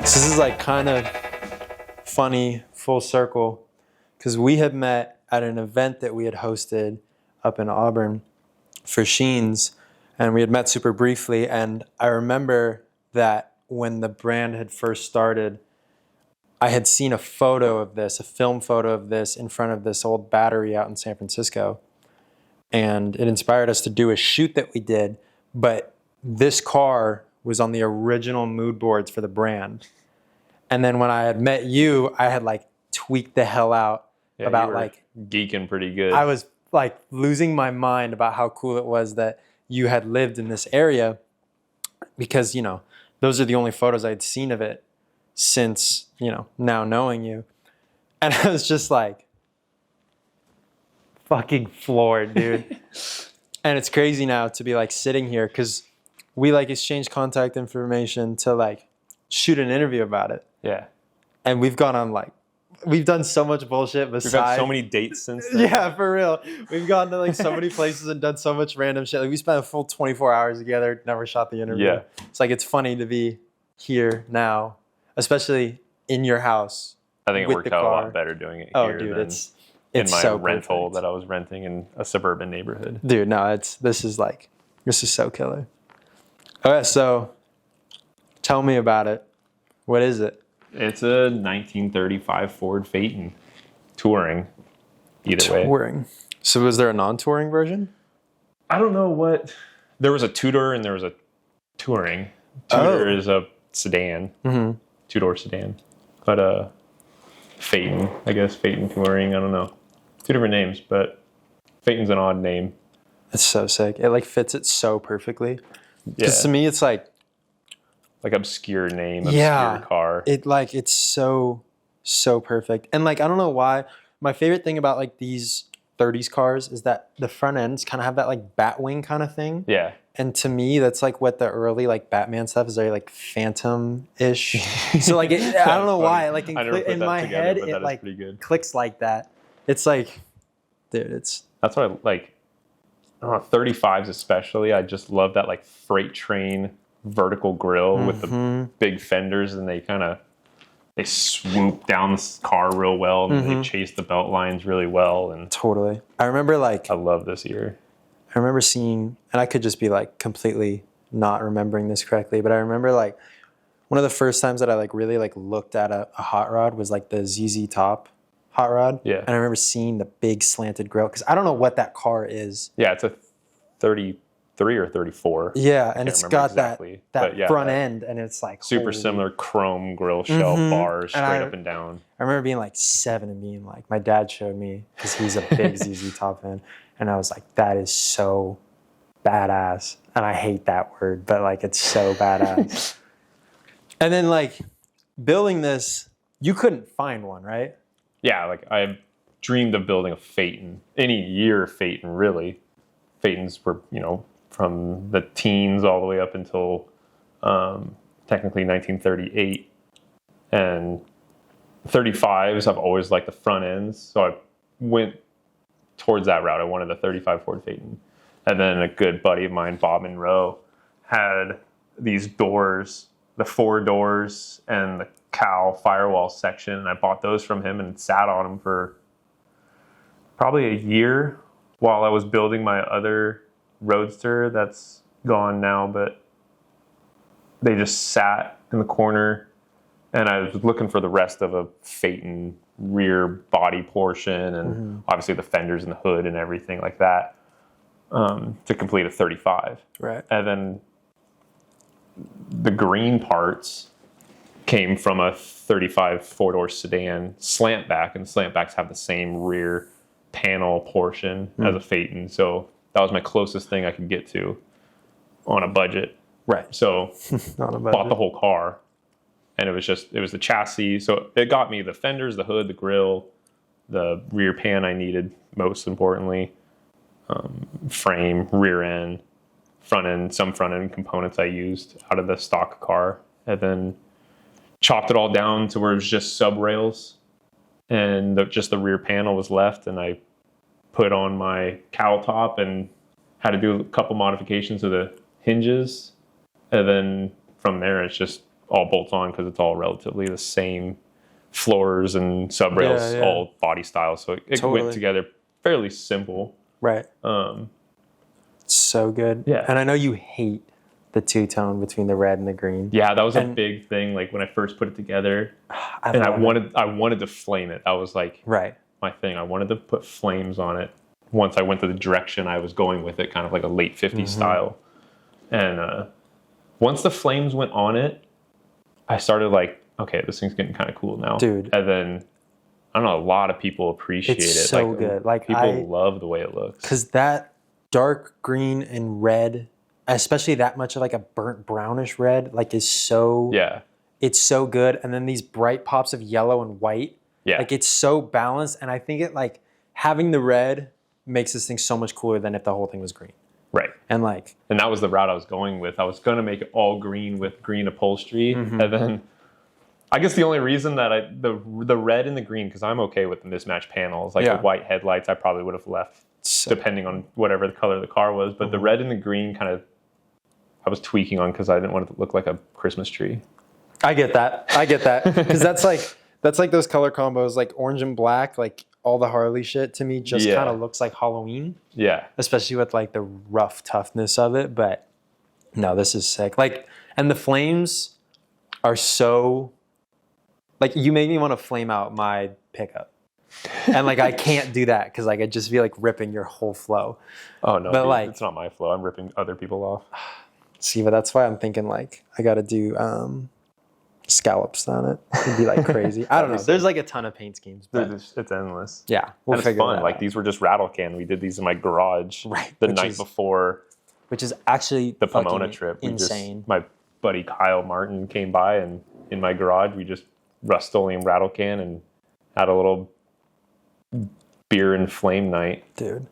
So this is like kind of funny, full circle, because we had met at an event that we had hosted up in Auburn for Sheen's, and we had met super briefly. And I remember that when the brand had first started, I had seen a photo of this, a film photo of this in front of this old battery out in San Francisco. And it inspired us to do a shoot that we did. But this car was on the original mood boards for the brand. And then when I had met you, I had like tweaked the hell out about like geeking pretty good. I was like losing my mind about how cool it was that you had lived in this area, because, you know, those are the only photos I'd seen of it since, you know, now knowing you. And I was just like fucking floored, dude. And it's crazy now to be like sitting here, because we like exchanged contact information to like shoot an interview about it. Yeah. And we've gone on like, we've done so much bullshit besides. We've had so many dates since then. Yeah, for real. We've gone to like so many places and done so much random shit. Like we spent a full 24 hours together, never shot the interview. Yeah. It's like, it's funny to be here now, especially in your house. I think it worked out a lot better doing it here dude, than it's in my so rental perfect. that I was renting in a suburban neighborhood. Dude, no, this is so killer. All right, so tell me about it. What is it? It's a 1935 Ford Phaeton, touring. Either way. Touring. So was there a non-touring version? I don't know what. There was a two-door and there was a touring. Two-door is a sedan, two-door sedan. But Phaeton, I guess, Phaeton touring, I don't know. Two different names, but Phaeton's an odd name. It's so sick. It like fits it so perfectly. Because Yeah. to me, it's like obscure name, obscure car. It's so perfect. And like, I don't know why. My favorite thing about like these 30s cars is that the front ends kind of have that like bat wing kind of thing. Yeah. And to me, that's like what the early like Batman stuff is, very like Phantom-ish. So like, I don't know why. Like in my head, it like clicks like that. It's like, dude, that's what I like. 35s especially. I just love that like freight train vertical grill with the big fenders, and they swoop down this car real well, and they chase the belt lines really well. And totally. I remember like, I love this year. I remember seeing, and I could just be like completely not remembering this correctly, but I remember like one of the first times that I like really like looked at a hot rod was like the ZZ Top hot rod. Yeah. And I remember seeing the big slanted grill, because I don't know what that car is. Yeah, it's a 33 or 34. Yeah, and it's got exactly. that front end, and it's like super similar chrome grill shell bars straight up and down. I remember being like 7 and being like, my dad showed me, because he's a big ZZ Top fan, and I was like, that is so badass. And I hate that word, but like, it's so badass. And then like building this, you couldn't find one, right? Yeah, like I dreamed of building a Phaeton. Any year Phaeton, really. Phaetons were, you know, from the teens all the way up until technically 1938. And 35s, I've always liked the front ends. So I went towards that route. I wanted the 35 Ford Phaeton. And then a good buddy of mine, Bob Monroe, had these doors, the 4 doors and the cow firewall section. And I bought those from him and sat on them for probably a year while I was building my other Roadster that's gone now, but they just sat in the corner, and I was looking for the rest of a Phaeton rear body portion, and obviously the fenders and the hood and everything like that, to complete a 35. Right. And then the green parts came from a 35 4-door sedan slant back, and slantbacks have the same rear panel portion as a Phaeton, so that was my closest thing I could get to on a budget. Right. So bought the whole car, and it was the chassis. So it got me the fenders, the hood, the grill, the rear pan I needed, most importantly, frame, rear end, front end, some front end components I used out of the stock car, and then chopped it all down to where it was just sub rails, and just the rear panel was left, and I put on my cowl top and had to do a couple modifications of the hinges, and then from there it's just all bolts on because it's all relatively the same floors and sub rails, all body style. So it went together fairly simple. Right. So good. Yeah. And I know you hate the two-tone between the red and the green. Yeah, that was a big thing. Like when I first put it together, I wanted to flame it. That was like my thing. I wanted to put flames on it. Once I went to the direction I was going with it, kind of like a late 50s style. And once the flames went on it, I started like, okay, this thing's getting kind of cool now. Dude. And then, I don't know, a lot of people appreciate it. It's so good. Like people love the way it looks. Because that dark green and red, especially that much of like a burnt brownish red, like is so... Yeah. It's so good. And then these bright pops of yellow and white. Yeah. Like it's so balanced. And I think it like having the red makes this thing so much cooler than if the whole thing was green. Right. And that was the route I was going with. I was going to make it all green with green upholstery. And then I guess the only reason that the red and the green, because I'm okay with the mismatched panels, like the white headlights, I probably would have left depending on whatever the color of the car was. But the red and the green kind of, I was tweaking on because I didn't want it to look like a Christmas tree. I get that. Because that's like those color combos, like orange and black, like all the Harley shit to me just kind of looks like Halloween. Yeah. Especially with like the rough toughness of it. But no, this is sick. Like, and the flames are so, like you made me want to flame out my pickup. And like, I can't do that because like, I'd just be like ripping your whole flow. Oh no, but dude, like, it's not my flow. I'm ripping other people off. See, but that's why I'm thinking like, I got to do scallops on it. It'd be like crazy. I don't know. There's like a ton of paint schemes. But it's endless. Yeah, we'll figure it out. Like these were just rattle can. We did these in my garage the night before. Which is actually the Pomona trip. Insane. My buddy Kyle Martin came by, and in my garage we just Rust-Oleum rattle can and had a little beer and flame night. Dude.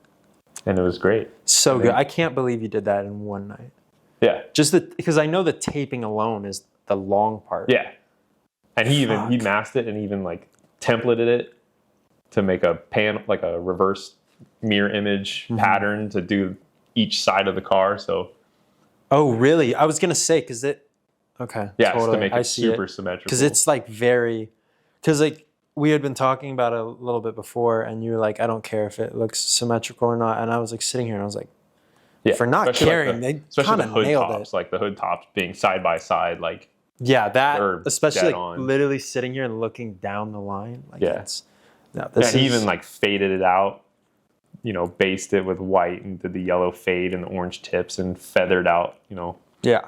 And it was great. So good. I can't believe you did that in one night. Yeah. Because I know the taping alone is the long part. Yeah. And he masked it and even like templated it to make a like a reverse mirror image pattern to do each side of the car. So. Oh, really? I was going to say, because it, okay. Yeah, totally. To make it super symmetrical. Because it's like because like we had been talking about it a little bit before and you were like, I don't care if it looks symmetrical or not. And I was like sitting here and I was like, for not caring, they kind of nailed tops, it. Like the hood tops being side by side, like especially like literally sitting here and looking down the line. Like he even like faded it out, based it with white and did the yellow fade and the orange tips and feathered out,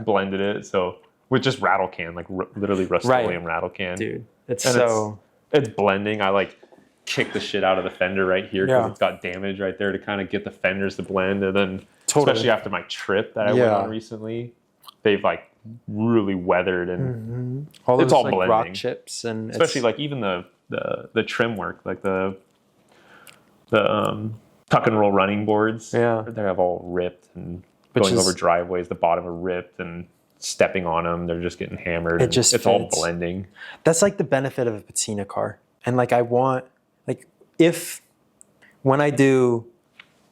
blended it. So with just rattle can, like literally Rust-Oleum rattle can, dude. It's blending. I like kick the shit out of the fender right here because it's got damage right there to kind of get the fenders to blend, and then. Especially after my trip that I went on recently, they've like really weathered and it's all like blending. Rock chips and especially like even the trim work, like the tuck and roll running boards. Yeah, they have all ripped and going over driveways. The bottom are ripped and stepping on them. They're just getting hammered. It's all blending. That's like the benefit of a patina car. And like I want when I do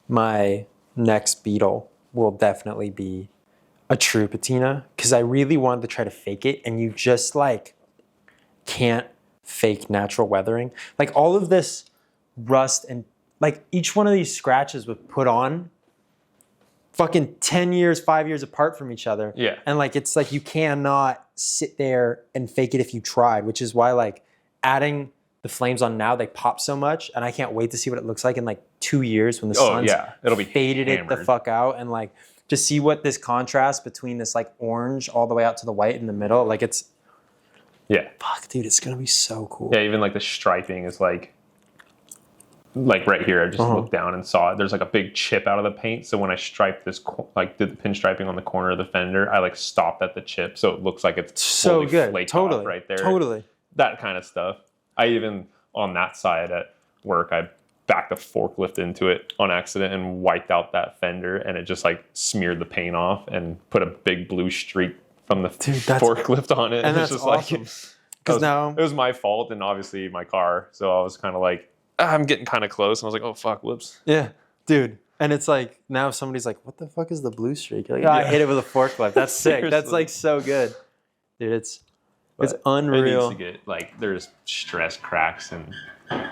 my next Beetle will definitely be a true patina because I really wanted to try to fake it, and you just like can't fake natural weathering. Like all of this rust and like each one of these scratches was put on fucking 10 years, 5 years apart from each other. Yeah. And like it's like you cannot sit there and fake it if you tried, which is why like adding the flames on now, they pop so much, and I can't wait to see what it looks like in like 2 years when the sun's it'll be faded hammered. It the fuck out, and like to see what this contrast between this like orange all the way out to the white in the middle, like it's fuck, dude, it's gonna be so cool. Yeah, even like the striping is like right here. I just looked down and saw it. There's like a big chip out of the paint. So when I striped this, like did the pinstriping on the corner of the fender, I like stopped at the chip, so it looks like it's so good, flaked off right there. Totally, that kind of stuff. I even, on that side at work, I backed a forklift into it on accident and wiped out that fender, and it just like smeared the paint off and put a big blue streak from the forklift on it. And that's just awesome. Because now it was my fault and obviously my car. So I was kind of like, I'm getting kind of close. And I was like, oh fuck, whoops. Yeah, dude. And it's like, now somebody's like, what the fuck is the blue streak? You're like, I hit it with a forklift. That's sick. That's like so good. Dude, it's It's It unreal. needs to get like there's stress cracks and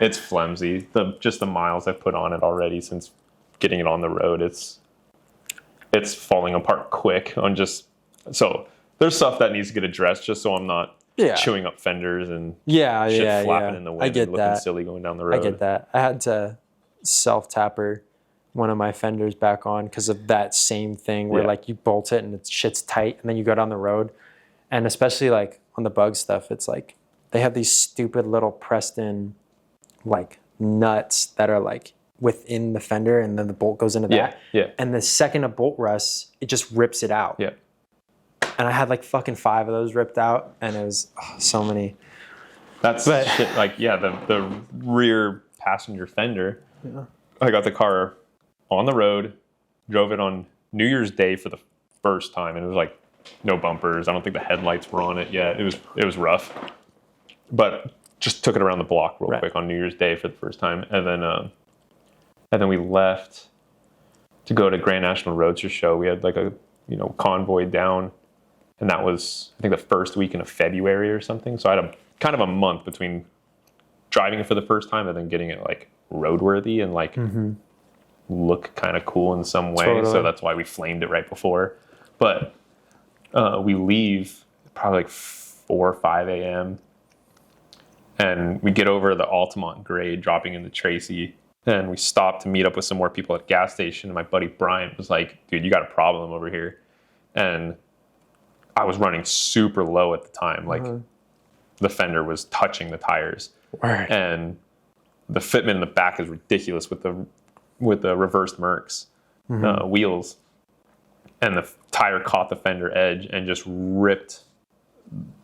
it's flimsy. Just the miles I've put on it already since getting it on the road, it's falling apart quick on just so there's stuff that needs to get addressed just so I'm not chewing up fenders and shit flapping in the wind and looking silly going down the road. I get that. I had to self-tapper one of my fenders back on because of that same thing where like you bolt it and shit's tight and then you go down the road. And especially like on the bug stuff, it's like they have these stupid little pressed in like nuts that are like within the fender and then the bolt goes into that. Yeah. And the second a bolt rusts, it just rips it out. Yeah. And I had like fucking 5 of those ripped out and it was so many. That's shit like, the rear passenger fender. Yeah. I got the car on the road, drove it on New Year's Day for the first time, and it was like no bumpers. I don't think the headlights were on it yet. It was rough, but just took it around the block real quick on New Year's Day for the first time, and then we left to go to Grand National Roadster Show. We had like a convoy down, and that was I think the first weekend of February or something. So I had kind of a month between driving it for the first time and then getting it like roadworthy and like look kind of cool in some way. Totally. So that's why we flamed it right before. But we leave probably like 4 or 5 a.m. and we get over the Altamont grade dropping into Tracy, and we stop to meet up with some more people at the gas station. And my buddy Brian was like, dude, you got a problem over here. And I was running super low at the time. Like the fender was touching the tires. Word. And the fitment in the back is ridiculous with the reversed Mercs wheels, and the tire caught the fender edge and just ripped,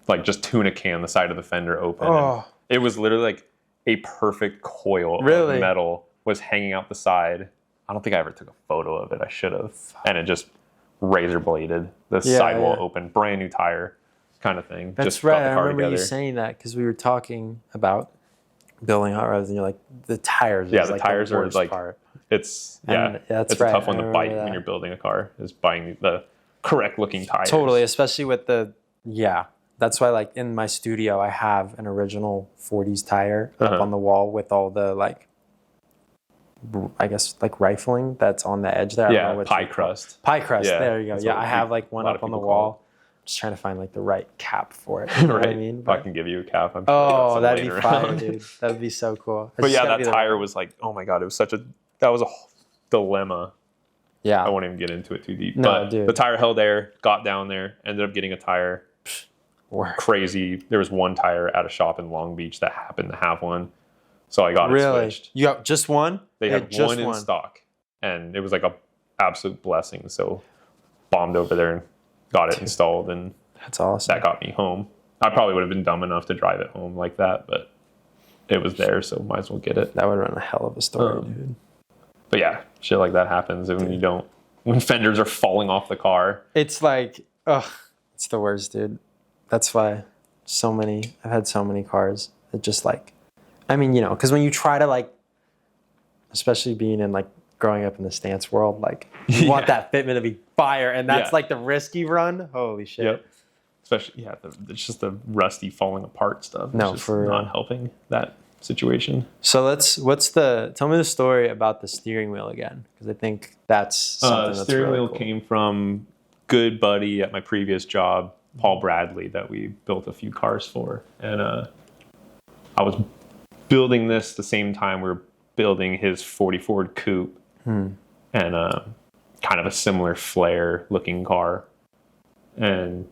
like just tuna can the side of the fender open. Oh. It was literally like a perfect coil of metal was hanging out the side. I don't think I ever took a photo of it. I should have. And it just razor bladed the sidewall open, brand new tire kind of thing. That's just right. I remember you saying that because we were talking about building hot rods, and you're like, the tires. Yeah, the tires are like part. It's it's a tough one to bite when you're building a car. Is buying the correct looking tires. Totally, especially with the That's why, like in my studio, I have an original 40s tire up on the wall with all the like, I guess like rifling that's on the edge there. Yeah, pie crust. Pie crust. Yeah, there you go. Yeah, I have like one up on the wall. Just trying to find like the right cap for it. You know what I mean? But I can give you a cap. I'm sure that'd be fire, dude. That'd be so cool. But yeah, that tire was like, oh my god, that was a dilemma. Yeah, I won't even get into it too deep. No, but dude. The tire held air, got down there, ended up getting a tire. Crazy. There was one tire at a shop in Long Beach that happened to have one, so I got it switched. You got just one? They had just one in stock, and it was like a absolute blessing. So bombed over there and got it installed, and that's awesome. That got me home. I probably would have been dumb enough to drive it home like that, but it was there, so might as well get it. That would run a hell of a story, dude. But yeah, shit like that happens, and when fenders are falling off the car. It's like, it's the worst, dude. That's why I've had so many cars that just like, I mean, because when you try to like, especially being in like growing up in the stance world, like you want that fitment to be fire, and that's like the risky run. Holy shit. Yep. Especially, it's just the rusty falling apart stuff. No, it's just for not helping that situation. So tell me the story about the steering wheel again, because I think that's something that's steering really wheel cool. came from good buddy at my previous job, Paul Bradley, that we built a few cars for, and I was building this the same time we were building his 40 Ford Coupe, and kind of a similar flare looking car, and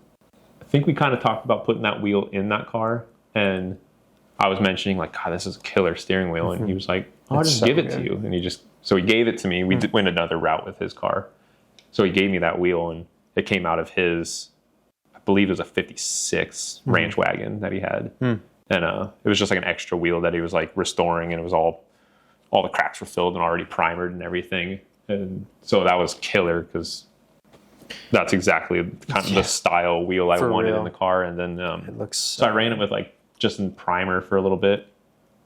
I think we kind of talked about putting that wheel in that car, and I was mentioning like, God, this is a killer steering wheel, and he was like, I'll just give it to you, and he gave it to me. We went another route with his car, so he gave me that wheel, and it came out of his, I believe it was a 56 ranch wagon that he had, and it was just like an extra wheel that he was like restoring, and it was all the cracks were filled and already primered and everything, and so that was killer because that's exactly kind of the style wheel I wanted in the car. And then it looks so I ran it with like just in primer for a little bit,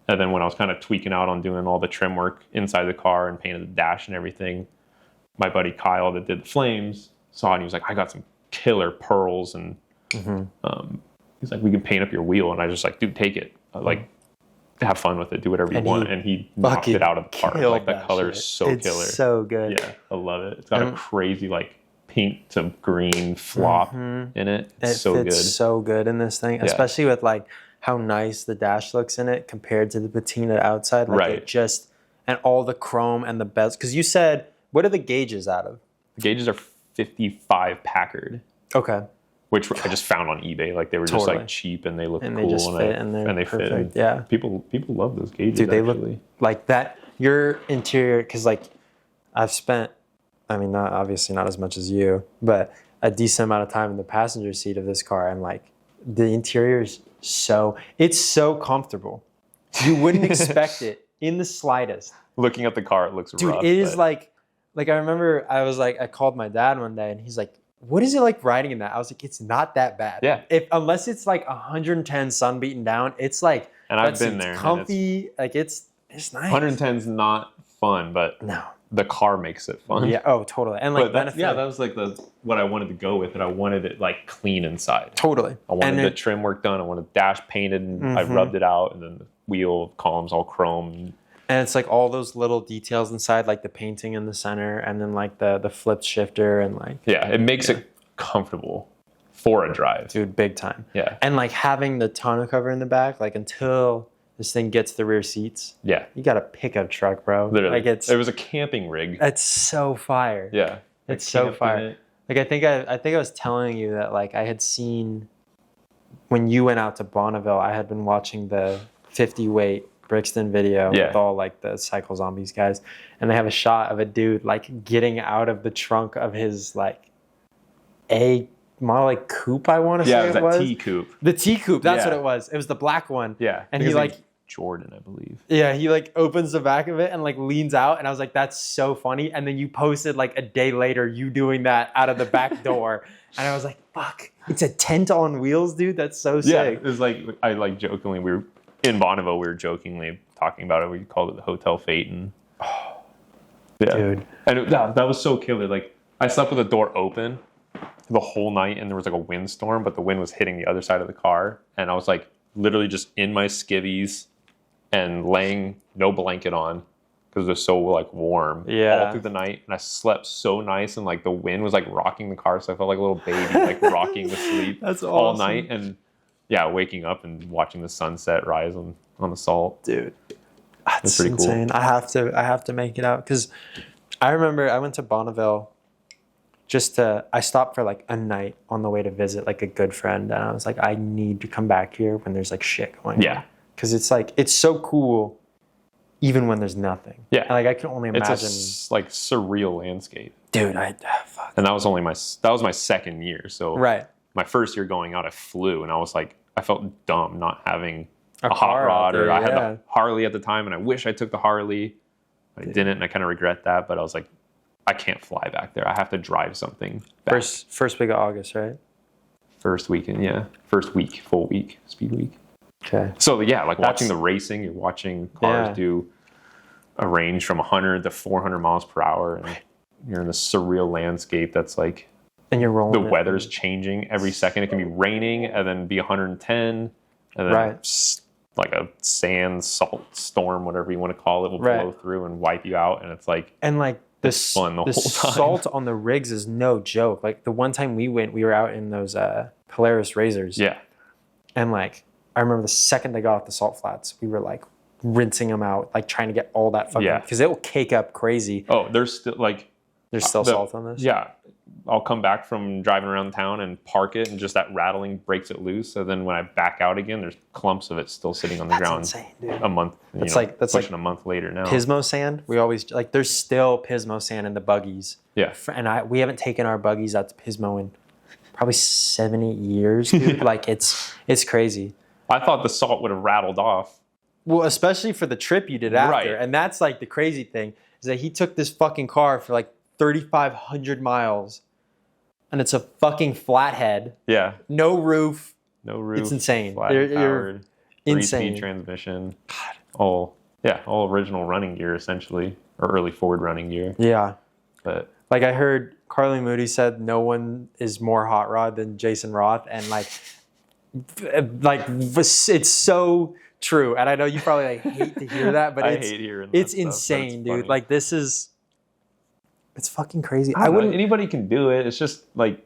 and then when I was kind of tweaking out on doing all the trim work inside the car and painted the dash and everything, my buddy Kyle that did the flames saw it, and he was like, I got some killer pearls and he's like, we can paint up your wheel. And I just like, dude, take it. Like, have fun with it. Do whatever you want. And he knocked it out of the park. Like, that color is so killer. It's so good. Yeah, I love it. It's got a crazy, like, pink to green flop in it. It's so good. It fits so good in this thing, especially with, like, how nice the dash looks in it compared to the patina outside. Like, it just, and all the chrome and the bezels. Because you said, what are the gauges out of? The gauges are 55 Packard. Okay. Which I just found on eBay. Like, they were just like cheap and they look cool. They just fit and they fit. Yeah. People love those gauges. Dude, they look like that. Your interior, because like I've spent, I mean, not obviously not as much as you, but a decent amount of time in the passenger seat of this car, and like the interior is it's so comfortable. You wouldn't expect it in the slightest. Looking at the car, it looks rough. Dude, it is like I remember I called my dad one day and he's like, what is it like riding in that? I was like, it's not that bad. Yeah. Unless it's like 110 sun beaten down, it's like, and I've been there. Comfy, like it's nice. 110's not fun, but no, the car makes it fun. Yeah. Oh, totally. And like that was like what I wanted to go with, and I wanted it like clean inside. Totally. I wanted the trim work done. I wanted the dash painted, and I rubbed it out, and then the wheel columns all chrome. And it's like all those little details inside, like the painting in the center, and then like the flipped shifter, and like it makes it comfortable for a drive, dude, big time. Yeah, and like having the tonneau cover in the back, like until this thing gets the rear seats. Yeah, you got a pickup truck, bro. Literally, like it was a camping rig. It's so fire. Yeah, it's so fire. Like I think I was telling you that like I had seen when you went out to Bonneville, I had been watching the 50 weight Brixton video with all like the Cycle Zombies guys, and they have a shot of a dude like getting out of the trunk of his like a model like coupe, I want to say it was. T coupe. The T coupe, that's what it was. It was the black one. Yeah. And he like Jordan, I believe. Yeah, he like opens the back of it and like leans out, and I was like, that's so funny. And then you posted like a day later you doing that out of the back door. And I was like, fuck, it's a tent on wheels, dude. That's so sick. Yeah, it was like I like jokingly we were in Bonneville, we were jokingly talking about it. We called it the Hotel Phaeton. Oh, yeah. Dude. And that was so killer. Like, I slept with the door open the whole night, and there was like a windstorm, but the wind was hitting the other side of the car. And I was like literally just in my skivvies and laying no blanket on because it was so like warm all through the night. And I slept so nice, and like the wind was like rocking the car. So I felt like a little baby like rocking to sleep. That's awesome. All night. And yeah, waking up and watching the sunset rise on the salt. Dude, that's pretty insane. cool. I have to make it out, because I remember I went to Bonneville I stopped for like a night on the way to visit like a good friend, and I was like, I need to come back here when there's like shit going on. Yeah. Because it's like, it's so cool even when there's nothing. Yeah. And like I can only imagine. It's a like surreal landscape. Dude, fuck. And that was my second year. So my first year going out, I flew, and I was like, I felt dumb not having a hot rod, or I had the Harley at the time, and I wish I took the Harley. I didn't, and I kind of regret that. But I was like, I can't fly back there. I have to drive something back. First week of August, right? First weekend, yeah. First week, full week, speed week. Okay. So yeah, like watching the racing, you're watching cars do a range from 100 to 400 miles per hour, and you're in this surreal landscape that's like, and you're rolling. The weather's changing every second. It can be raining and then be 110, and then like a salt storm, whatever you want to call it, will blow through and wipe you out. And it's like, it's fun the whole time. Salt on the rigs is no joke. Like the one time we went, we were out in those Polaris Razors. Yeah. And like, I remember the second they got off the salt flats, we were like rinsing them out, like trying to get all that fucking, because it will cake up crazy. Oh, there's still salt on this? Yeah. I'll come back from driving around town and park it, and just that rattling breaks it loose. So then when I back out again, there's clumps of it still sitting on the ground. Insane, dude. A month. That's pushing a month later now. Pismo sand. We always like. There's still Pismo sand in the buggies. Yeah. And we haven't taken our buggies out to Pismo in probably 7-8 years, dude. Like it's crazy. I thought the salt would have rattled off. Well, especially for the trip you did after, and that's like the crazy thing is that he took this fucking car for like 3,500 miles. And it's a fucking flathead. Yeah. No roof. It's insane. Flat-powered, insane. 3-speed transmission. All original running gear, essentially. Or early Ford running gear. Yeah. But like I heard Carly Moody said no one is more hot rod than Jason Roth. And like like it's so true. And I know you probably like hate to hear that, but I it's hate hearing that it's stuff, but insane, it's dude. funny. Like this is it's fucking crazy. I wouldn't. Anybody can do it. It's just like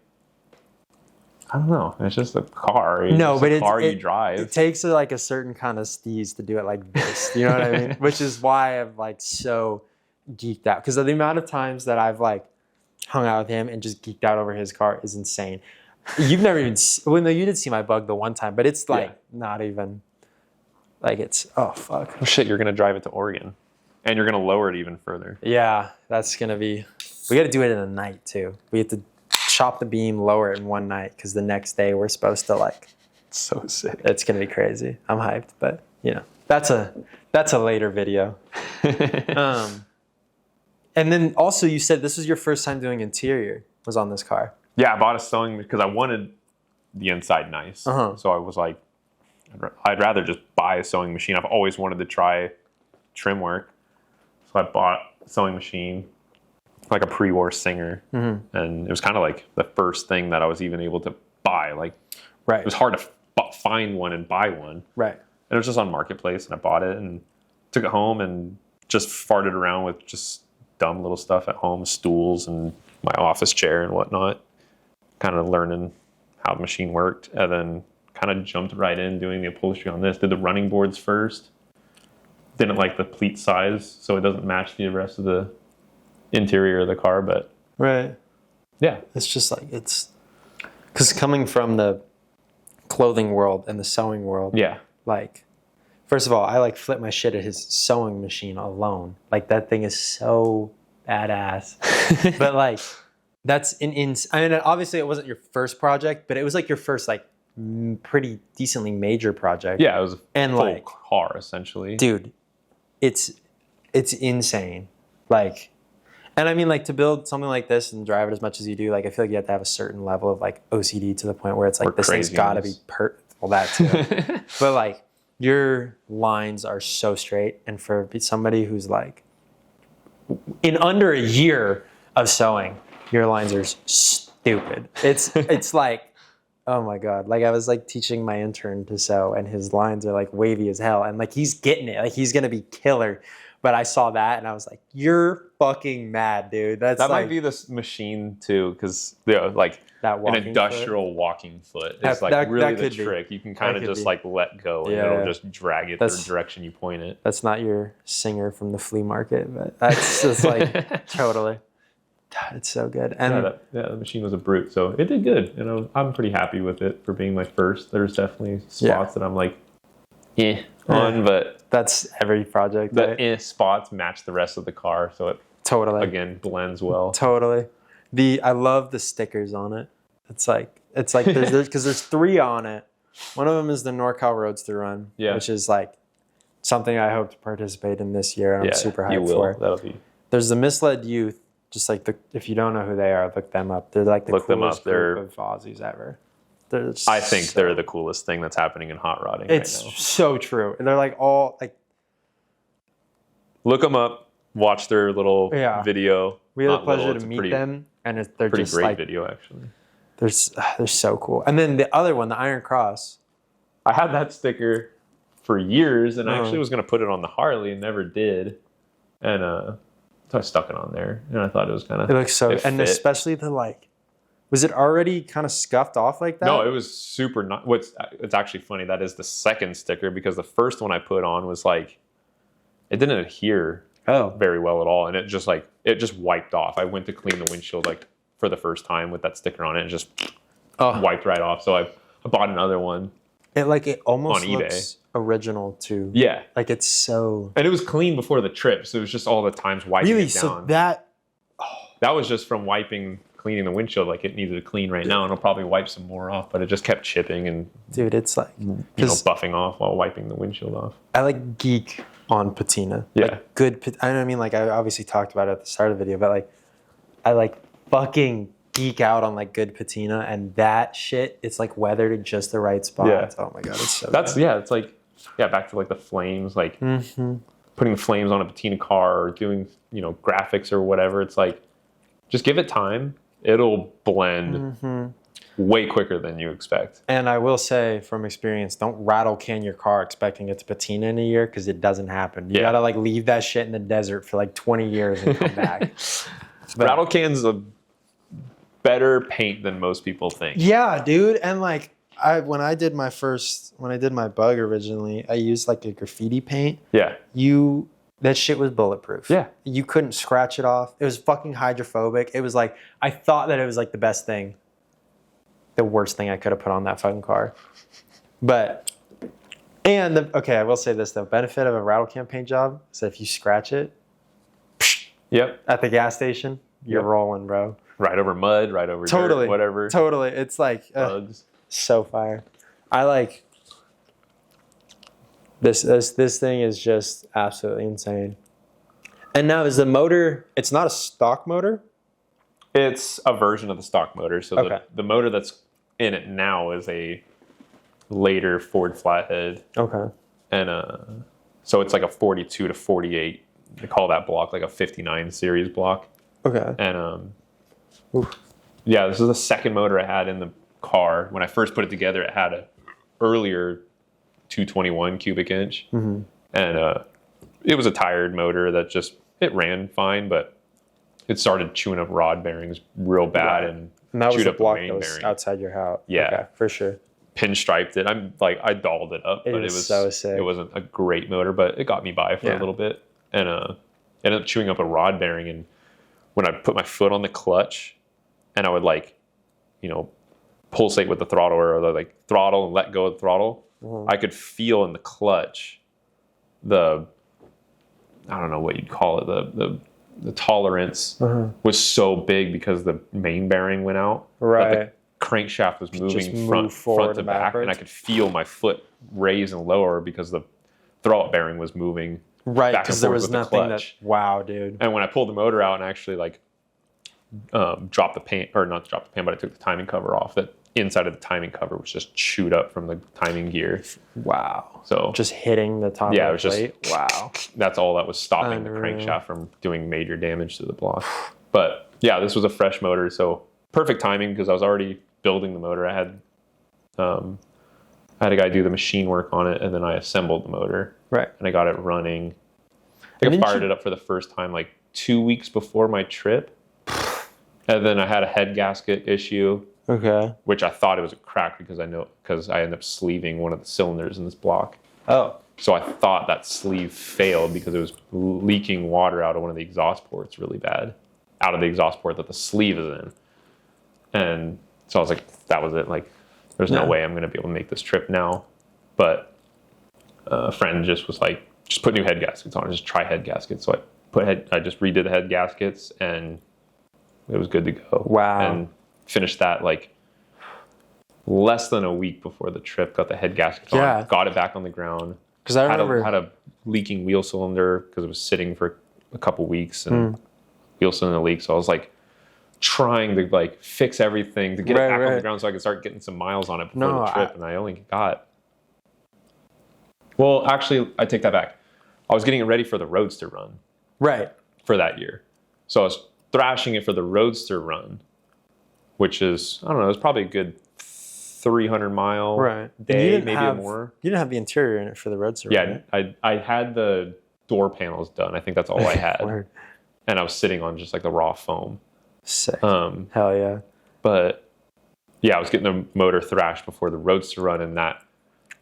I don't know. It's just a car. It's no, just but a car you drive. It takes like a certain kind of steez to do it like this. You know what I mean? Which is why I'm like so geeked out because of the amount of times that I've like hung out with him and just geeked out over his car is insane. You've never even well, no, you did see my bug the one time, but it's like not even like it's oh fuck. Oh shit! You're gonna drive it to Oregon, and you're gonna lower it even further. Yeah, that's gonna be. We got to do it in a night too. We have to chop the beam, lower it in one night because the next day we're supposed to like. So sick. It's gonna be crazy. I'm hyped, but you know that's a later video. And then also you said this was your first time doing interior. Was on this car. Yeah, I bought a sewing because I wanted the inside nice. So I was like, I'd rather just buy a sewing machine. I've always wanted to try trim work, so I bought a sewing machine. Like a pre-war Singer, and it was kind of like the first thing that I was even able to buy. Like, right, it was hard to find one and buy one. Right, and it was just on Marketplace, and I bought it and took it home and just farted around with just dumb little stuff at home, stools and my office chair and whatnot. Kind of learning how the machine worked, and then kind of jumped right in doing the upholstery on this. Did the running boards first. Didn't like the pleat size, so it doesn't match the rest of the interior of the car, but right, yeah, it's just like it's because coming from the clothing world and the sewing world, yeah, like first of all, I like flip my shit at his sewing machine alone. Like that thing is so badass, but like that's I mean, obviously it wasn't your first project, but it was like your first like pretty decently major project. Yeah, it was a full like, car essentially, dude. It's insane, like. And I mean, like, to build something like this and drive it as much as you do, like, I feel like you have to have a certain level of, like, OCD to the point where it's like, this thing's got to be well, that too. But, like, your lines are so straight. And for somebody who's, like, in under a year of sewing, your lines are stupid. It's like, oh, my God. Like, I was, like, teaching my intern to sew, and his lines are, like, wavy as hell. And, like, he's getting it. Like, he's going to be killer. But I saw that and I was like, "You're fucking mad, dude." That like, might be this machine too, because like that an industrial walking foot is like really the trick. You can kind of just like let go and it'll just drag it the direction you point it. That's not your Singer from the flea market, but that's just like totally. God, it's so good. And the machine was a brute, so it did good, and I'm pretty happy with it for being my first. There's definitely spots that I'm like, on, but that's every project. The spots match the rest of the car, so it again blends well. Totally. I love the stickers on it. It's like there's because there's 3 on it. One of them is the NorCal Roadster Run, which is like something I hope to participate in this year, and I'm super hyped for it. That'll be. There's the Misled Youth. Just like if you don't know who they are, look them up. They're like the coolest group of Aussies ever. I think they're the coolest thing that's happening in hot rodding right now. It's so true. And they're like all like. Look them up. Watch their little video. We had the pleasure to meet them, and they're pretty just great like, video actually. They're so cool. And then the other one, the Iron Cross. I had that sticker for years, and I actually was going to put it on the Harley, and never did. And so I stuck it on there, and I thought it was kind of. It looks so, and especially the like. Was it already kind of scuffed off like that? No, it was super. It's actually funny. That is the second sticker, because the first one I put on was like, it didn't adhere very well at all, and it just wiped off. I went to clean the windshield like for the first time with that sticker on it, and just wiped right off. So I bought another one. It almost looks original too. Yeah, like it's so. And it was clean before the trip, so it was just all the times wiping it down. So that was just from cleaning the windshild. Like it needed to clean right now, and I'll probably wipe some more off, but it just kept chipping and it's like buffing off while wiping the windshield off. I like geek on patina. Yeah, like good. I mean, like I obviously talked about it at the start of the video, but like I like fucking geek out on like good patina, and that shit. It's like weathered in just the right spot. Yeah. Oh my god, it's so. It's like back to like the flames, like putting the flames on a patina car or doing graphics or whatever. It's like just give it time. It'll blend way quicker than you expect. And I will say from experience, don't rattle can your car expecting it to patina in a year, because it doesn't happen. You gotta like leave that shit in the desert for like 20 years and come back. But, rattle can's a better paint than most people think. Yeah, dude. And like when I did my bug originally, I used like a graffiti paint. Yeah. That shit was bulletproof. Yeah. You couldn't scratch it off. It was fucking hydrophobic. It was like, I thought that it was like the best thing. The worst thing I could have put on that fucking car. But, okay, I will say this though. Benefit of a rattle can paint job is that if you scratch it, yep, at the gas station, you're rolling, bro. Right over mud, right over dirt, whatever. Totally. It's like, bugs. So fire. I like, this thing is just absolutely insane. And now is the motor, it's not a stock motor? It's a version of the stock motor. So the motor that's in it now is a later Ford flathead. Okay. And so it's like a 42 to 48. They call that block like a 59 series block. Okay. And yeah, this is the second motor I had in the car. When I first put it together, it had a earlier 221 cubic inch. Mm-hmm. And it was a tired motor that it ran fine, but it started chewing up rod bearings real bad. Right. And that was chewed the up block the main that was bearing. Outside your house. Yeah. Okay, for sure. Pinstriped it. I dolled it up, but it was so sick. It wasn't a great motor, but it got me by for a little bit. And ended up chewing up a rod bearing. And when I put my foot on the clutch and I would pulsate with the throttle, or like throttle and let go of the throttle, I could feel in the clutch I don't know what you'd call it, the tolerance was so big because the main bearing went out. Right. That the crankshaft was moving front to back, and I could feel my foot raise and lower because the throttle bearing was moving. Right, because there was nothing wow, dude. And when I pulled the motor out and actually dropped the paint, or not dropped the paint, but I took the timing cover off, that inside of the timing cover was just chewed up from the timing gear. Wow. So just hitting the top of the plate? Wow. That's all that was stopping the crankshaft from doing major damage to the block. But yeah, this was a fresh motor, so perfect timing because I was already building the motor. I had a guy do the machine work on it, and then I assembled the motor. Right. And I got it running. I fired it up for the first time like 2 weeks before my trip. And then I had a head gasket issue. Okay. Which I thought it was a crack because I ended up sleeving one of the cylinders in this block. Oh. So I thought that sleeve failed because it was leaking water out of one of the exhaust ports really bad. Out of the exhaust port that the sleeve is in. And so I was like, that was it. Like, there's no way I'm going to be able to make this trip now. But a friend just was like, just put new head gaskets on. Just try head gaskets. So I just redid the head gaskets, and it was good to go. Wow. And finished that like less than a week before the trip. Got the head gaskets on. Got it back on the ground. Because I remember had a leaking wheel cylinder because it was sitting for a couple weeks and wheel cylinder leak. So I was like trying to like fix everything to get it back on the ground so I could start getting some miles on it before the trip. And I only got. Well, actually, I take that back. I was getting it ready for the Roadster run. Right. For that year. So I was thrashing it for the Roadster run, which is, I don't know, it's probably a good 300 mile day, maybe more. You didn't have the interior in it for the Roadster run, right? I had the door panels done. I think that's all I had. And I was sitting on just like the raw foam. Sick. Hell yeah. But yeah, I was getting the motor thrashed before the Roadster run, and that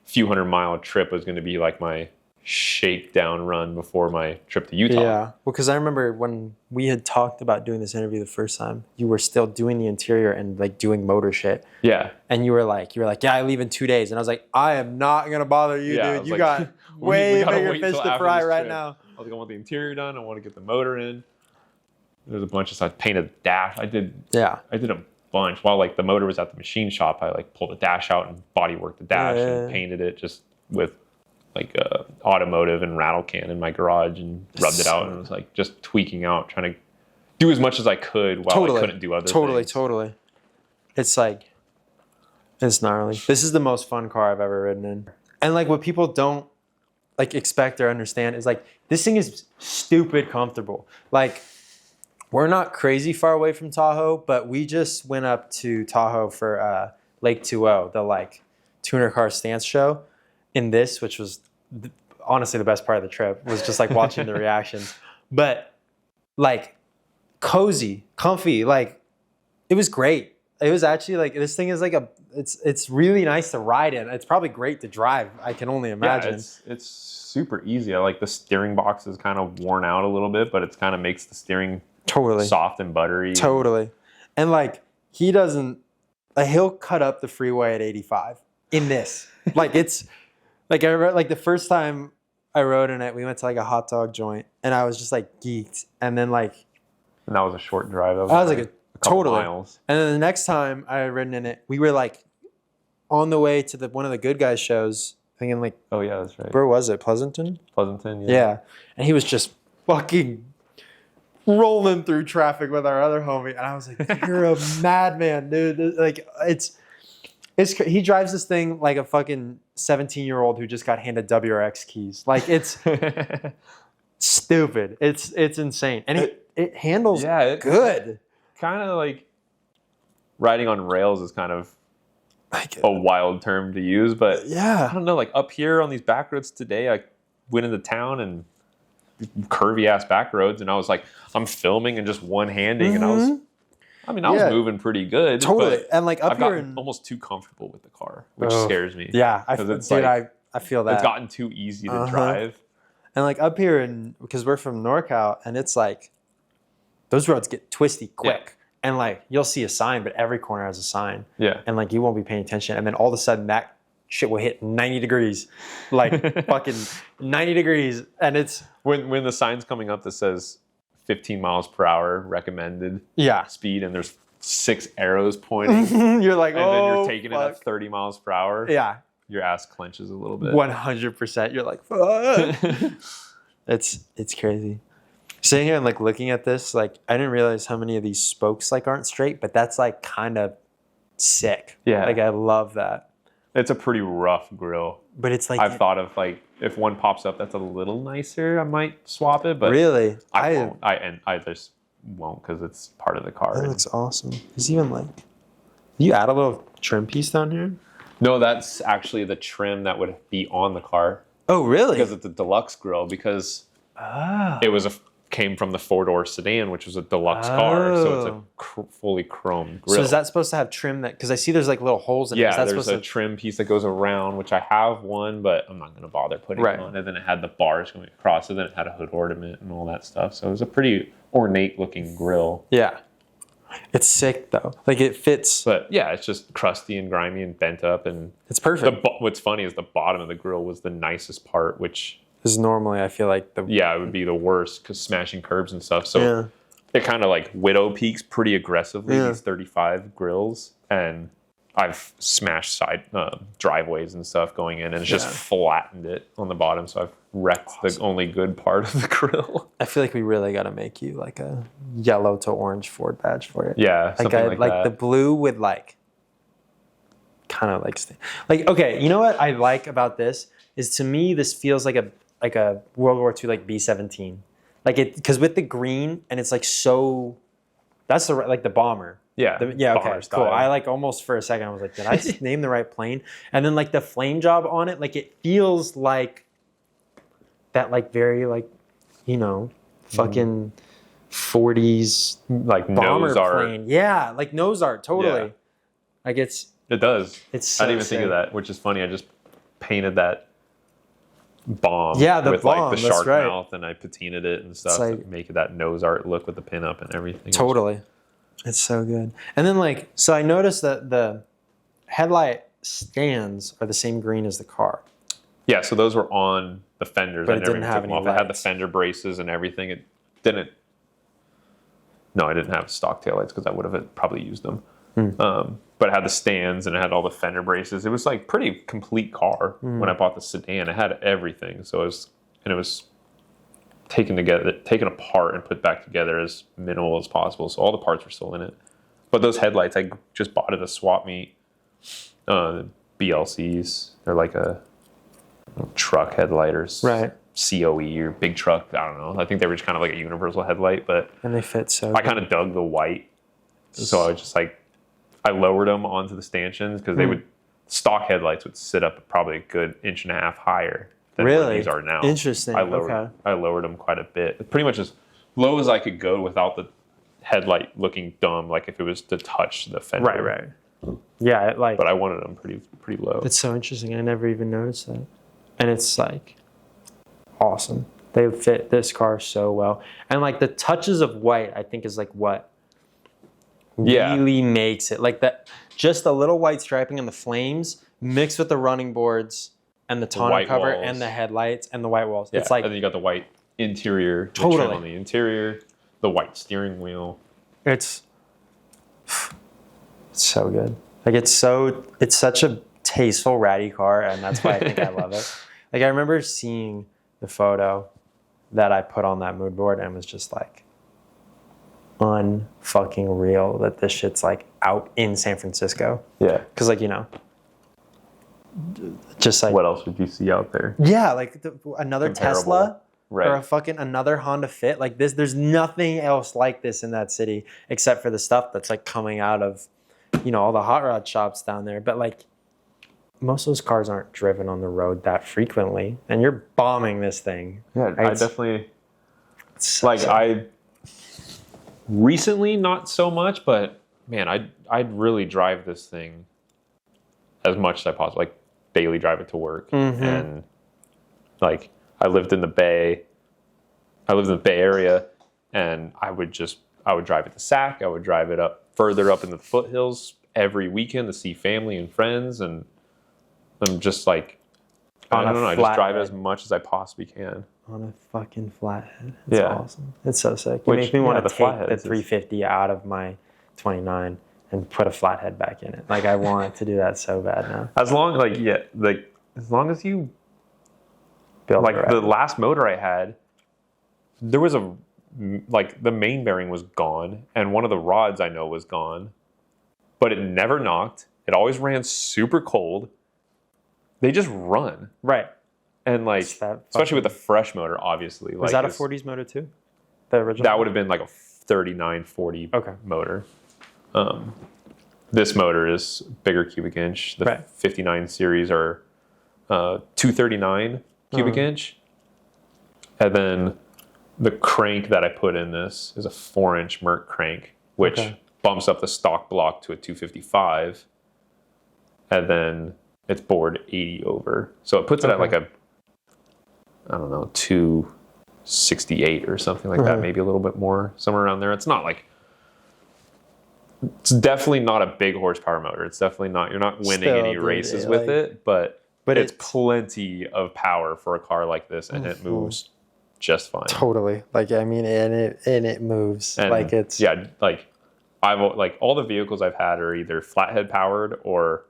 few 100-mile trip was going to be like my shakedown run before my trip to Utah. Yeah, well, because I remember when we had talked about doing this interview the first time, you were still doing the interior and like doing motor shit. Yeah. And you were like, yeah, I leave in 2 days. And I was like, I am not going to bother you, dude. You got way bigger fish to fry right now. I was like, I want the interior done. I want to get the motor in. There's a bunch of stuff. I painted the dash. I did a bunch. While like the motor was at the machine shop, I like pulled the dash out and body worked the dash and painted it just with like automotive and rattle can in my garage and rubbed it out, and was like just tweaking out, trying to do as much as I could while I couldn't do other things. Totally. It's like, it's gnarly. This is the most fun car I've ever ridden in. And like what people don't like expect or understand is like, this thing is stupid comfortable. Like we're not crazy far away from Tahoe, but we just went up to Tahoe for Lake 2O, the like tuner car stance show. In this, which was honestly the best part of the trip, was just like watching the reactions. But like cozy, comfy, like it was great. It was actually like this thing is like it's really nice to ride in. It's probably great to drive. I can only imagine. Yeah, it's super easy. I like the steering box is kind of worn out a little bit, but it kind of makes the steering totally soft and buttery. Totally. And like he doesn't like he'll cut up the freeway at 85 in this. Like it's like I remember like the first time I rode in it, we went to like a hot dog joint and I was just like geeked. And then like and that was a short drive. That was like a couple totally miles. And then the next time I had ridden in it, we were like on the way to one of the Good Guys shows, thinking like, oh yeah, that's right. Where was it? Pleasanton? Pleasanton, Yeah. And he was just fucking rolling through traffic with our other homie, and I was like, "You're a madman, dude!" Like it's he drives this thing like a fucking 17-year-old who just got handed WRX keys. Like it's stupid. It's insane, and it handles good. Kind of like riding on rails is kind of like a wild term to use, but yeah, I don't know. Like up here on these back roads today, I went into town and curvy ass back roads, and I was like, I'm filming and just one handing, and I was moving pretty good. Totally, but and like up I've here, gotten almost too comfortable with the car, which scares me. Yeah, I feel that it's gotten too easy to drive. And like up here, because we're from NorCal, and it's like those roads get twisty quick. And like you'll see a sign, but every corner has a sign. Yeah. And like you won't be paying attention. And then all of a sudden that shit will hit 90 degrees. Like fucking 90 degrees. And it's when the sign's coming up that says 15 miles per hour recommended speed, and there's 6 arrows pointing. You're like, and then you're taking it at 30 miles per hour. Yeah. Your ass clenches a little bit. 100%. You're like, fuck. It's crazy. Sitting here and like looking at this, like I didn't realize how many of these spokes like aren't straight, but that's like kind of sick. Yeah. Like I love that. It's a pretty rough grill. But it's like I've thought of like if one pops up that's a little nicer, I might swap it. But really, I won't. I just won't because it's part of the car. That looks awesome. There's even like, you add a little trim piece down here? No, that's actually the trim that would be on the car. Oh, really? Because it's a deluxe grill. Because it was came from the 4-door sedan, which was a deluxe car, so it's a fully chromed grill. So is that supposed to have trim that? Because I see there's like little holes in it. Yeah, there's a trim piece that goes around, which I have one, but I'm not going to bother putting it on. And then it had the bars going across, and then it had a hood ornament and all that stuff. So it was a pretty ornate looking grill. Yeah. It's sick though. Like it fits. But yeah, it's just crusty and grimy and bent up, and it's perfect. What's funny is the bottom of the grill was the nicest part, which is normally I feel like it would be the worst because smashing curbs and stuff. So it kind of like widow peaks pretty aggressively, these 35 grills, and I've smashed side driveways and stuff going in, and it's just flattened it on the bottom. So I've wrecked the only good part of the grill. I feel like we really got to make you like a yellow to orange Ford badge for it. Yeah, something like that. The blue with like kind of like okay. You know what I like about this is, to me this feels like a World War II like B-17, like it, because with the green, and it's like so. That's the bomber. Yeah. Okay. Cool. I like almost for a second I was like, did I name the right plane? And then like the flame job on it, like it feels like that, like very like, you know, fucking 40s like bomber nose art. plane. Yeah, like nose art. Totally. Yeah. Like it does. It's so I didn't even think of that, which is funny. I just painted that bomb with bomb, like the shark mouth, and I patinaed it and stuff to make that nose art look with the pin up and everything. Totally. It's so good. And then like, so I noticed that the headlight stands are the same green as the car. Yeah, so those were on the fenders. But it didn't have any lights. It had the fender braces and everything. It didn't. No, I didn't have stock taillights because I would have probably used them. But it had the stands and it had all the fender braces. It was like pretty complete car when I bought the sedan. It had everything. So it was taken apart and put back together as minimal as possible. So all the parts were still in it. But those headlights, I just bought at a swap meet. BLCs. They're like a truck headlighters. Right. COE or big truck. I don't know. I think they were just kind of like a universal headlight, but And they fit so I kind of dug the white. So I was just like, I lowered them onto the stanchions because they would, stock headlights would sit up probably a good 1.5 inches higher than where Really? these are now. Interesting. I lowered them quite a bit. Pretty much as low as I could go without the headlight looking dumb, like if it was to touch the fender. Right. Yeah, But I wanted them pretty low. It's so interesting. I never even noticed that. And it's like awesome. They fit this car so well. And like the touches of white, I think is like what really makes it. Like that, just the little white striping and the flames mixed with the running boards and the tonneau cover walls. and the headlights and the white walls. Yeah. It's like, and then you got the white interior, the Totally. trim on the interior, the white steering wheel. it's so good. Like it's such a tasteful, ratty car, and that's why I think I love it. Like I remember seeing the photo that I put on that mood board and was just like unfucking real that this shit's like out in San Francisco. Yeah. Because like, you know, just like What else would you see out there? yeah, like another Comparable. Tesla. Right. Or another Honda Fit like this. There's nothing else like this in that city except for the stuff that's like coming out of, you know, all the hot rod shops down there. But like most of those cars aren't driven on the road that frequently, and you're bombing this thing. Yeah, Right? I definitely So- I recently not so much, but man, I'd really drive this thing as much as I possibly like daily drive it to work. And like I lived in the Bay Area, and I would drive it to Sac. I would drive it up further up in the foothills every weekend to see family and friends, and I'm just like, I don't know, I just drive it as much as I possibly can. On a fucking flathead. It's Yeah. awesome. It's so sick. You Which, make me want yeah, to the take flathead the is- 350 out of my 29 and put a flathead back in it. Like I want to do that so bad now. As long as you Build like it the right. last motor I had, there was the main bearing was gone, and one of the rods I know was gone, but it never knocked. It always ran super cold. They just run, Right. and like It's that especially with a fresh motor, obviously. Was like that a 40s motor too? The original? that would have been like a 3940 Okay. motor. This motor is bigger cubic inch. The Right. 59 series are 239 cubic inch. And then the crank that I put in this is a 4-inch Merc crank, which bumps up the stock block to a 255. And then it's bored 80 over. So it puts it at like a, I don't know, 268 or something like that, maybe a little bit more, somewhere around there. It's not like, it's definitely not a big horsepower motor. It's definitely not, you're not winning Still, any dude, races like- with it, but it's it's- plenty of power for a car like this, and it moves just fine. Totally. Like I mean, and it moves. And like it's yeah, like like all the vehicles I've had are either flathead powered or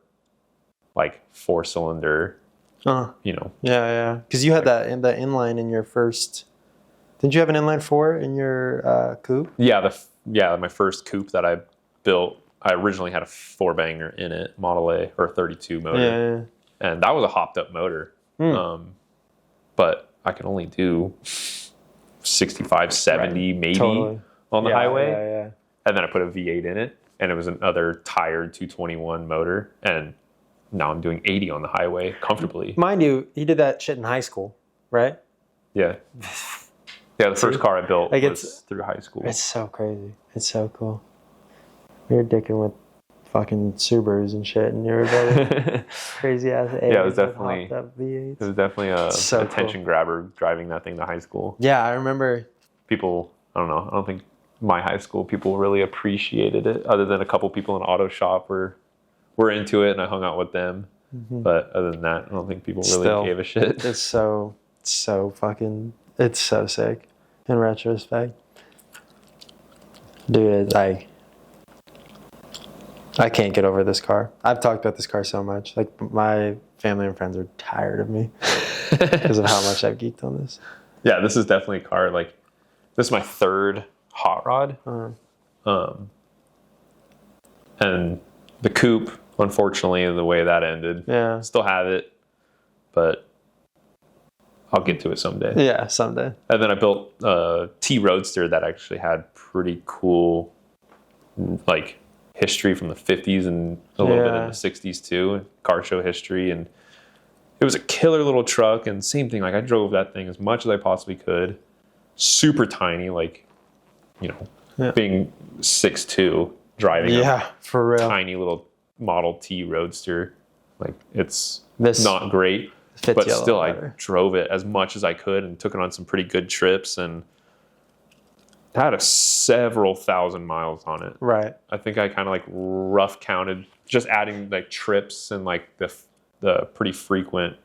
like 4-cylinder. You know, Yeah. Because you had that in the inline in your first. Didn't you have an inline 4 in your coupe? yeah, my first coupe that I built, I originally had a 4-banger in it, Model A or 32 motor. Yeah. And that was a hopped up motor. But I can only do 65, 70 maybe Totally. on the highway. Yeah. And then I put a V8 in it, and it was another tired 221 motor. And now I'm doing 80 on the highway comfortably. Mind you, he did that shit in high school, right? Yeah. Yeah, the first car I built like was through high school. It's so crazy. It's so cool. We were dicking with fucking Subarus and shit, and you were building crazy ass A's. Yeah, it was with definitely- hopped up V8s. It was definitely a So attention grabber driving that thing to high school. Yeah, I remember. People, I don't know, I don't think my high school people really appreciated it, other than a couple people in auto shop were into it, and I hung out with them. But other than that, I don't think people really Still, gave a shit. It's so fucking. It's so sick in retrospect, dude. I can't get over this car. I've talked about this car so much. Like my family and friends are tired of me because of how much I've geeked on this. Yeah, this is definitely a car. Like, this is my third hot rod. And the coupe, unfortunately, the way that ended. Yeah. Still have it, but I'll get to it someday. Yeah, someday. And then I built a T Roadster that actually had pretty cool, like, history from the 50s and a little bit in the 60s too, car show history. And it was a killer little truck. And same thing, like I drove that thing as much as I possibly could. Super tiny, like, being 6'2", driving a for real. tiny little Model T Roadster. Like, it's not great, but still I drove it as much as I could and took it on some pretty good trips and had several thousand miles on it. Right. I think I kind of like rough counted, just adding like trips and like the pretty frequent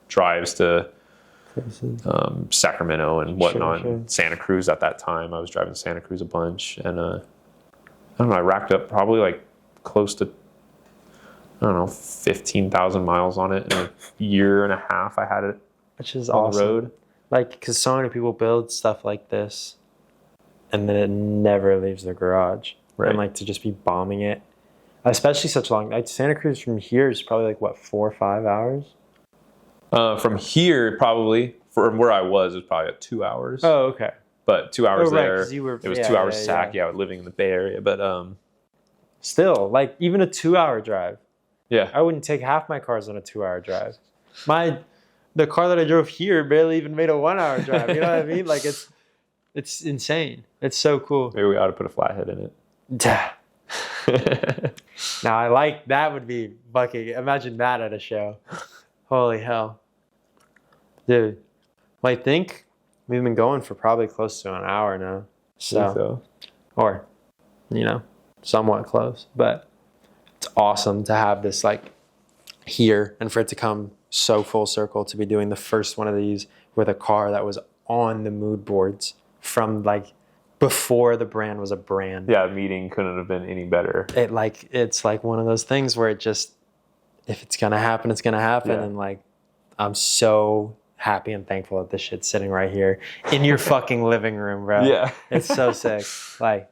drives to Sacramento and whatnot. Sure. Santa Cruz at that time. I was driving Santa Cruz a bunch. And I don't know, I racked up probably like close to, 15,000 miles on it in a year and a half. I had it, which is on awesome. the road. Like, because so many people build stuff like this and then it never leaves their garage. Right. And like to just be bombing it, especially such long, like Santa Cruz from here is probably like what, 4 or 5 hours? From here, probably, from where I was probably 2 hours. Oh, okay. But 2 hours right, there. 'cause you were, it was 2 hours SAC. Yeah, living in the Bay Area. But still, like even a 2-hour drive. Yeah. I wouldn't take half my cars on a 2-hour drive. The car that I drove here barely even made a 1-hour drive. You know what I mean? Like it's insane. It's so cool. Maybe we ought to put a flathead in it. Now I like that would be fucking. Imagine that at a show. Holy hell, dude! Well, I think we've been going for probably close to an hour now. So. Or, somewhat close. But it's awesome to have this like here and for it to come so full circle to be doing the first one of these with a car that was on the mood boards from like before the brand was a brand. Yeah, the meeting couldn't have been any better. It's like one of those things where it just, if it's gonna happen, it's gonna happen. Yeah. And like, I'm so happy and thankful that this shit's sitting right here in your fucking living room, bro. Yeah. It's so sick. Like,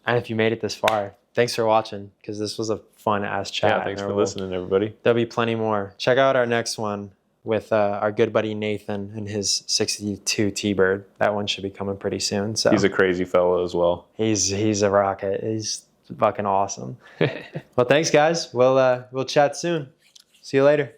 and if you made it this far, thanks for watching, because this was a fun ass chat. Yeah, thanks for listening, everybody. There'll be plenty more. Check out our next one with our good buddy Nathan and his 62 T-Bird. That one should be coming pretty soon. So he's a crazy fellow as well. He's a rocket. He's fucking awesome. Well, thanks guys. We'll chat soon. See you later.